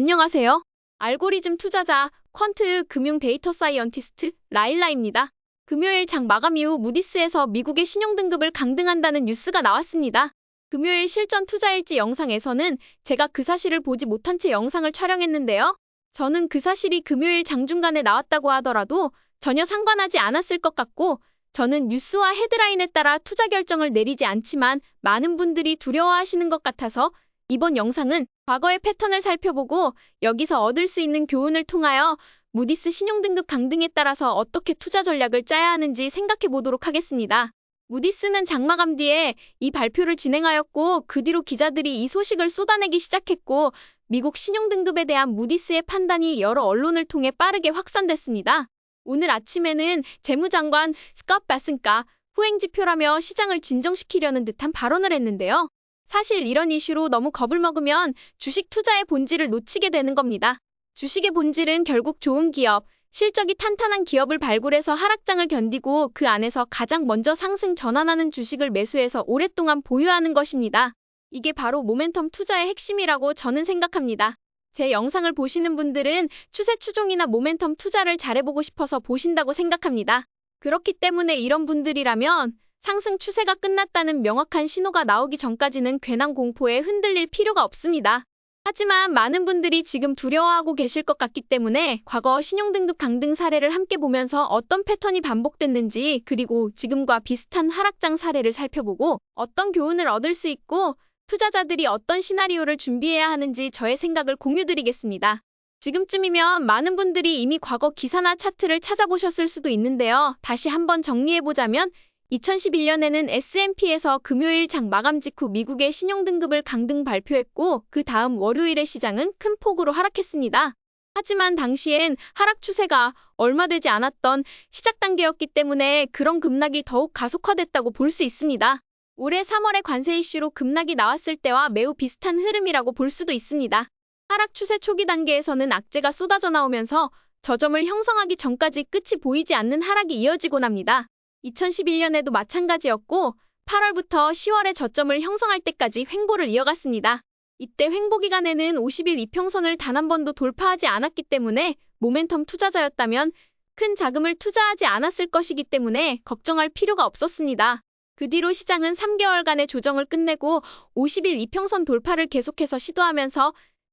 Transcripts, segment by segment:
안녕하세요. 알고리즘 투자자, 퀀트 금융 데이터 사이언티스트 라일라입니다. 금요일 장 마감 이후 무디스에서 미국의 신용등급을 강등한다는 뉴스가 나왔습니다. 금요일 실전 투자일지 영상에서는 제가 그 사실을 보지 못한 채 영상을 촬영했는데요. 저는 그 사실이 금요일 장중간에 나왔다고 하더라도 전혀 상관하지 않았을 것 같고, 저는 뉴스와 헤드라인에 따라 투자 결정을 내리지 않지만 많은 분들이 두려워하시는 것 같아서 이번 영상은 과거의 패턴을 살펴보고 여기서 얻을 수 있는 교훈을 통하여 무디스 신용등급 강등에 따라서 어떻게 투자 전략을 짜야 하는지 생각해 보도록 하겠습니다. 무디스는 장마감 뒤에 이 발표를 진행하였고, 그 뒤로 기자들이 이 소식을 쏟아내기 시작했고, 미국 신용등급에 대한 무디스의 판단이 여러 언론을 통해 빠르게 확산됐습니다. 오늘 아침에는 재무장관 스캇 베슨가 후행지표라며 시장을 진정시키려는 듯한 발언을 했는데요. 사실 이런 이슈로 너무 겁을 먹으면 주식 투자의 본질을 놓치게 되는 겁니다. 주식의 본질은 결국 좋은 기업, 실적이 탄탄한 기업을 발굴해서 하락장을 견디고 그 안에서 가장 먼저 상승 전환하는 주식을 매수해서 오랫동안 보유하는 것입니다. 이게 바로 모멘텀 투자의 핵심이라고 저는 생각합니다. 제 영상을 보시는 분들은 추세 추종이나 모멘텀 투자를 잘해보고 싶어서 보신다고 생각합니다. 그렇기 때문에 이런 분들이라면 상승 추세가 끝났다는 명확한 신호가 나오기 전까지는 괜한 공포에 흔들릴 필요가 없습니다. 하지만 많은 분들이 지금 두려워하고 계실 것 같기 때문에 과거 신용등급 강등 사례를 함께 보면서 어떤 패턴이 반복됐는지, 그리고 지금과 비슷한 하락장 사례를 살펴보고 어떤 교훈을 얻을 수 있고 투자자들이 어떤 시나리오를 준비해야 하는지 저의 생각을 공유드리겠습니다. 지금쯤이면 많은 분들이 이미 과거 기사나 차트를 찾아보셨을 수도 있는데요. 다시 한번 정리해보자면 2011년에는 S&P에서 금요일 장 마감 직후 미국의 신용등급을 강등 발표했고, 그 다음 월요일에 시장은 큰 폭으로 하락했습니다. 하지만 당시엔 하락 추세가 얼마 되지 않았던 시작 단계였기 때문에 그런 급락이 더욱 가속화됐다고 볼 수 있습니다. 올해 3월에 관세 이슈로 급락이 나왔을 때와 매우 비슷한 흐름이라고 볼 수도 있습니다. 하락 추세 초기 단계에서는 악재가 쏟아져 나오면서 저점을 형성하기 전까지 끝이 보이지 않는 하락이 이어지곤 합니다. 2011년에도 마찬가지였고 8월부터 10월에 저점을 형성할 때까지 횡보를 이어갔습니다. 이때 횡보 기간에는 50일 이평선을 단 한 번도 돌파하지 않았기 때문에 모멘텀 투자자였다면 큰 자금을 투자하지 않았을 것이기 때문에 걱정할 필요가 없었습니다. 그 뒤로 시장은 3개월간의 조정을 끝내고 50일 이평선 돌파를 계속해서 시도하면서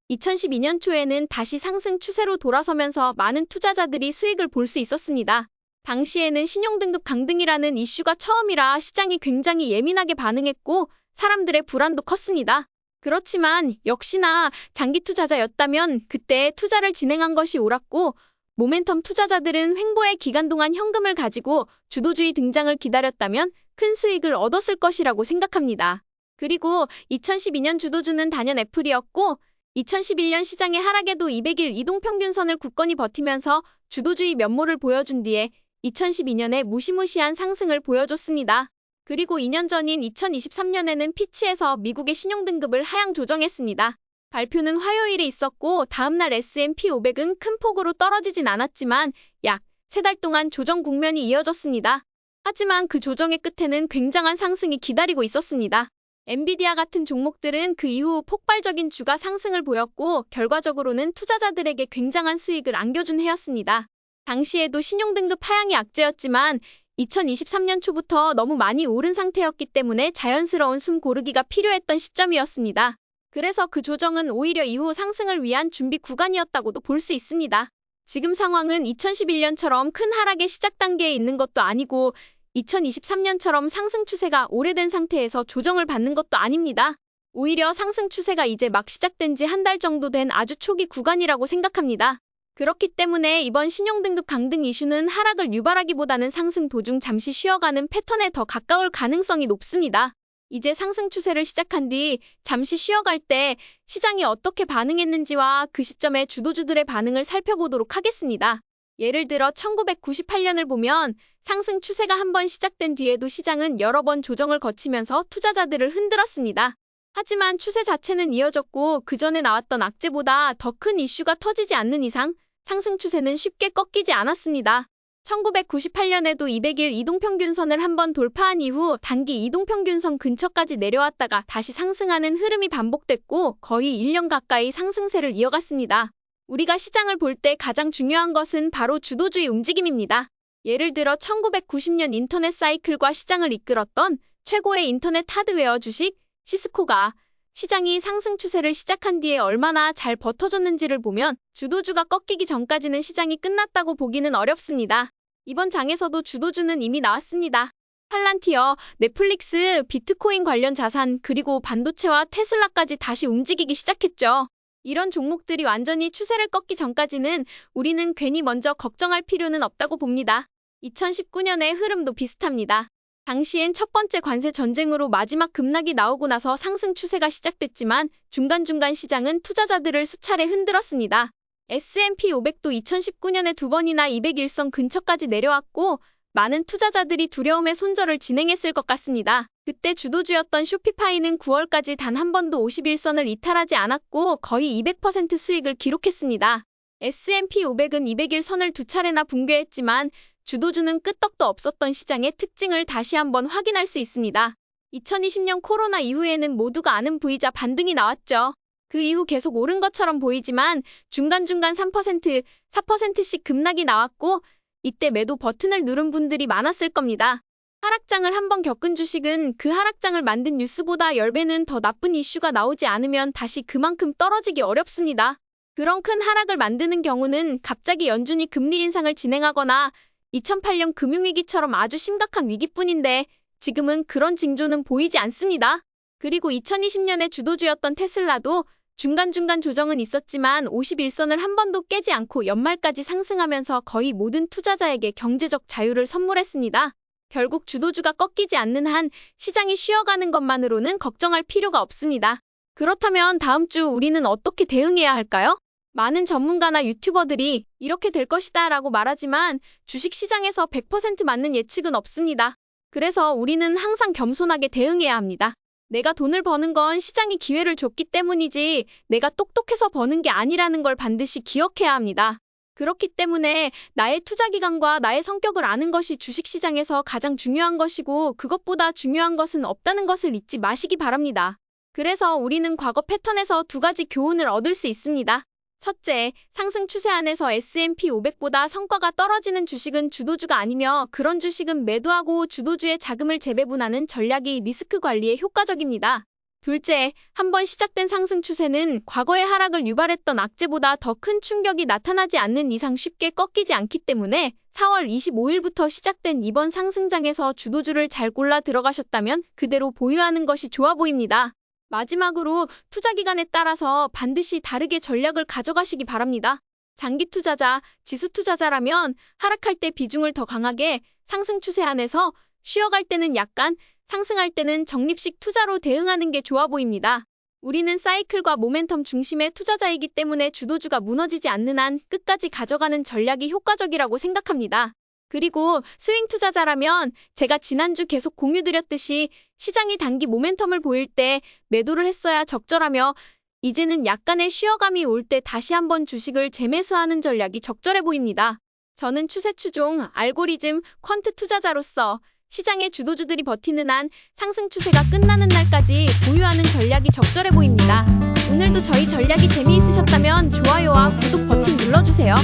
2012년 초에는 다시 상승 추세로 돌아서면서 많은 투자자들이 수익을 볼 수 있었습니다. 당시에는 신용등급 강등이라는 이슈가 처음이라 시장이 굉장히 예민하게 반응했고 사람들의 불안도 컸습니다. 그렇지만 역시나 장기 투자자였다면 그때 투자를 진행한 것이 옳았고, 모멘텀 투자자들은 횡보의 기간 동안 현금을 가지고 주도주의 등장을 기다렸다면 큰 수익을 얻었을 것이라고 생각합니다. 그리고 2012년 주도주는 단연 애플이었고 2011년 시장의 하락에도 200일 이동평균선을 굳건히 버티면서 주도주의 면모를 보여준 뒤에 2012년에 무시무시한 상승을 보여줬습니다. 그리고 2년 전인 2023년에는 피치에서 미국의 신용등급을 하향 조정했습니다. 발표는 화요일에 있었고 다음날 S&P 500은 큰 폭으로 떨어지진 않았지만 약 3달 동안 조정 국면이 이어졌습니다. 하지만 그 조정의 끝에는 굉장한 상승이 기다리고 있었습니다. 엔비디아 같은 종목들은 그 이후 폭발적인 주가 상승을 보였고 결과적으로는 투자자들에게 굉장한 수익을 안겨준 해였습니다. 당시에도 신용등급 하향이 악재였지만 2023년 초부터 너무 많이 오른 상태였기 때문에 자연스러운 숨 고르기가 필요했던 시점이었습니다. 그래서 그 조정은 오히려 이후 상승을 위한 준비 구간이었다고도 볼 수 있습니다. 지금 상황은 2011년처럼 큰 하락의 시작 단계에 있는 것도 아니고 2023년처럼 상승 추세가 오래된 상태에서 조정을 받는 것도 아닙니다. 오히려 상승 추세가 이제 막 시작된 지 한 달 정도 된 아주 초기 구간이라고 생각합니다. 그렇기 때문에 이번 신용등급 강등 이슈는 하락을 유발하기보다는 상승 도중 잠시 쉬어가는 패턴에 더 가까울 가능성이 높습니다. 이제 상승 추세를 시작한 뒤 잠시 쉬어갈 때 시장이 어떻게 반응했는지와 그 시점의 주도주들의 반응을 살펴보도록 하겠습니다. 예를 들어 1998년을 보면 상승 추세가 한번 시작된 뒤에도 시장은 여러 번 조정을 거치면서 투자자들을 흔들었습니다. 하지만 추세 자체는 이어졌고 그 전에 나왔던 악재보다 더 큰 이슈가 터지지 않는 이상 상승 추세는 쉽게 꺾이지 않았습니다. 1998년에도 200일 이동평균선을 한번 돌파한 이후 단기 이동평균선 근처까지 내려왔다가 다시 상승하는 흐름이 반복됐고 거의 1년 가까이 상승세를 이어갔습니다. 우리가 시장을 볼 때 가장 중요한 것은 바로 주도주의 움직임입니다. 예를 들어 1990년 인터넷 사이클과 시장을 이끌었던 최고의 인터넷 하드웨어 주식 시스코가 시장이 상승 추세를 시작한 뒤에 얼마나 잘 버텨줬는지를 보면 주도주가 꺾이기 전까지는 시장이 끝났다고 보기는 어렵습니다. 이번 장에서도 주도주는 이미 나왔습니다. 팔란티어, 넷플릭스, 비트코인 관련 자산, 그리고 반도체와 테슬라까지 다시 움직이기 시작했죠. 이런 종목들이 완전히 추세를 꺾기 전까지는 우리는 괜히 먼저 걱정할 필요는 없다고 봅니다. 2019년의 흐름도 비슷합니다. 당시엔 첫 번째 관세 전쟁으로 마지막 급락이 나오고 나서 상승 추세가 시작됐지만 중간중간 시장은 투자자들을 수차례 흔들었습니다. S&P 500도 2019년에 두 번이나 200일선 근처까지 내려왔고 많은 투자자들이 두려움의 손절을 진행했을 것 같습니다. 그때 주도주였던 쇼피파이는 9월까지 단 한 번도 51선을 이탈하지 않았고 거의 200% 수익을 기록했습니다. S&P 500은 200일 선을 두 차례나 붕괴했지만 주도주는 끄떡도 없었던 시장의 특징을 다시 한번 확인할 수 있습니다. 2020년 코로나 이후에는 모두가 아는 V자 반등이 나왔죠. 그 이후 계속 오른 것처럼 보이지만 중간중간 3%, 4%씩 급락이 나왔고 이때 매도 버튼을 누른 분들이 많았을 겁니다. 하락장을 한번 겪은 주식은 그 하락장을 만든 뉴스보다 10배는 더 나쁜 이슈가 나오지 않으면 다시 그만큼 떨어지기 어렵습니다. 그런 큰 하락을 만드는 경우는 갑자기 연준이 금리 인상을 진행하거나 2008년 금융위기처럼 아주 심각한 위기뿐인데 지금은 그런 징조는 보이지 않습니다. 그리고 2020년에 주도주였던 테슬라도 중간중간 조정은 있었지만 51선을 한 번도 깨지 않고 연말까지 상승하면서 거의 모든 투자자에게 경제적 자유를 선물했습니다. 결국 주도주가 꺾이지 않는 한 시장이 쉬어가는 것만으로는 걱정할 필요가 없습니다. 그렇다면 다음 주 우리는 어떻게 대응해야 할까요? 많은 전문가나 유튜버들이 이렇게 될 것이다 라고 말하지만 주식시장에서 100% 맞는 예측은 없습니다. 그래서 우리는 항상 겸손하게 대응해야 합니다. 내가 돈을 버는 건 시장이 기회를 줬기 때문이지 내가 똑똑해서 버는 게 아니라는 걸 반드시 기억해야 합니다. 그렇기 때문에 나의 투자 기간과 나의 성격을 아는 것이 주식시장에서 가장 중요한 것이고 그것보다 중요한 것은 없다는 것을 잊지 마시기 바랍니다. 그래서 우리는 과거 패턴에서 두 가지 교훈을 얻을 수 있습니다. 첫째, 상승 추세 안에서 S&P 500보다 성과가 떨어지는 주식은 주도주가 아니며 그런 주식은 매도하고 주도주의 자금을 재배분하는 전략이 리스크 관리에 효과적입니다. 둘째, 한번 시작된 상승 추세는 과거의 하락을 유발했던 악재보다 더 큰 충격이 나타나지 않는 이상 쉽게 꺾이지 않기 때문에 4월 25일부터 시작된 이번 상승장에서 주도주를 잘 골라 들어가셨다면 그대로 보유하는 것이 좋아 보입니다. 마지막으로 투자 기간에 따라서 반드시 다르게 전략을 가져가시기 바랍니다. 장기 투자자, 지수 투자자라면 하락할 때 비중을 더 강하게, 상승 추세 안에서 쉬어갈 때는 약간, 상승할 때는 적립식 투자로 대응하는 게 좋아 보입니다. 우리는 사이클과 모멘텀 중심의 투자자이기 때문에 주도주가 무너지지 않는 한 끝까지 가져가는 전략이 효과적이라고 생각합니다. 그리고 스윙 투자자라면 제가 지난주 계속 공유드렸듯이 시장이 단기 모멘텀을 보일 때 매도를 했어야 적절하며 이제는 약간의 쉬어감이 올 때 다시 한번 주식을 재매수하는 전략이 적절해 보입니다. 저는 추세 추종, 알고리즘, 퀀트 투자자로서 시장의 주도주들이 버티는 한 상승 추세가 끝나는 날까지 보유하는 전략이 적절해 보입니다. 오늘도 저희 전략이 재미있으셨다면 좋아요와 구독 버튼 눌러주세요.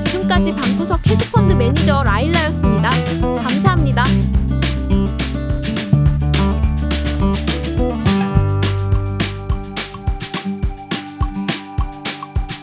지금까지 방구석 헤지펀드 매니저 라일라였습니다. 감사합니다.